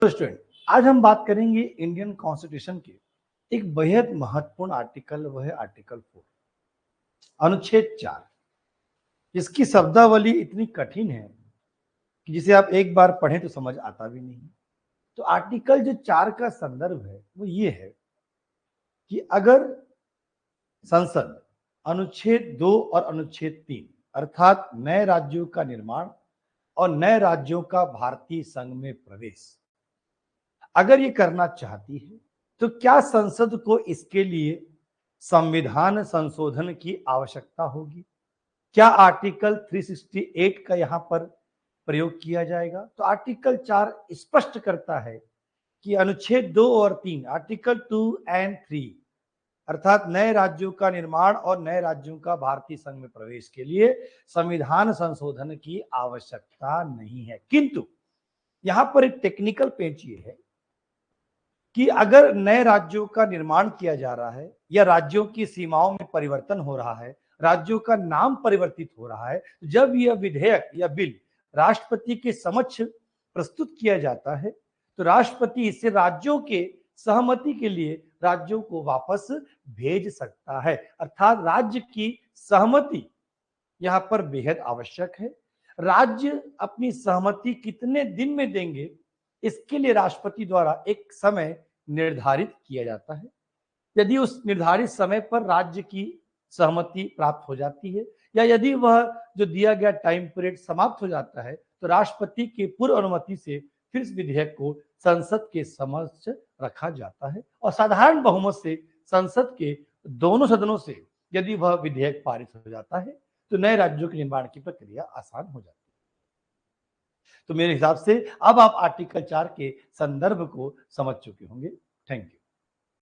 तो स्टूडेंट, आज हम बात करेंगे इंडियन कॉन्स्टिट्यूशन के एक बेहद महत्वपूर्ण आर्टिकल, वह है आर्टिकल 4, अनुच्छेद 4। इसकी शब्दावली इतनी कठिन है कि जिसे आप एक बार पढ़ें तो समझ आता भी नहीं। तो आर्टिकल जो 4 का संदर्भ है वो ये है कि अगर संसद अनुच्छेद 2 और अनुच्छेद 3 अर्थात नए राज्यों का निर्माण और नए राज्यों का भारतीय संघ में प्रवेश अगर ये करना चाहती है तो क्या संसद को इसके लिए संविधान संशोधन की आवश्यकता होगी? क्या आर्टिकल 368 का यहां पर प्रयोग किया जाएगा? तो आर्टिकल 4 स्पष्ट करता है कि अनुच्छेद 2 और 3, आर्टिकल 2 एंड 3 अर्थात नए राज्यों का निर्माण और नए राज्यों का भारतीय संघ में प्रवेश के लिए संविधान संशोधन की आवश्यकता नहीं है। किंतु यहां पर एक टेक्निकल पेंच ये है कि अगर नए राज्यों का निर्माण किया जा रहा है या राज्यों की सीमाओं में परिवर्तन हो रहा है, राज्यों का नाम परिवर्तित हो रहा है, जब यह विधेयक या बिल राष्ट्रपति के समक्ष प्रस्तुत किया जाता है तो राष्ट्रपति इसे राज्यों के सहमति के लिए राज्यों को वापस भेज सकता है। अर्थात राज्य की सहमति यहां पर बेहद आवश्यक है। राज्य अपनी सहमति कितने दिन में देंगे इसके लिए राष्ट्रपति द्वारा एक समय निर्धारित किया जाता है। यदि उस निर्धारित समय पर राज्य की सहमति प्राप्त हो जाती है या यदि वह जो दिया गया टाइम पीरियड समाप्त हो जाता है तो राष्ट्रपति की पूर्व अनुमति से फिर इस विधेयक को संसद के समक्ष रखा जाता है और साधारण बहुमत से संसद के दोनों सदनों से यदि वह विधेयक पारित हो जाता है तो नए राज्यों के निर्माण की प्रक्रिया आसान हो जाती है। तो मेरे हिसाब से अब आप आर्टिकल 4 के संदर्भ को समझ चुके होंगे। Thank you.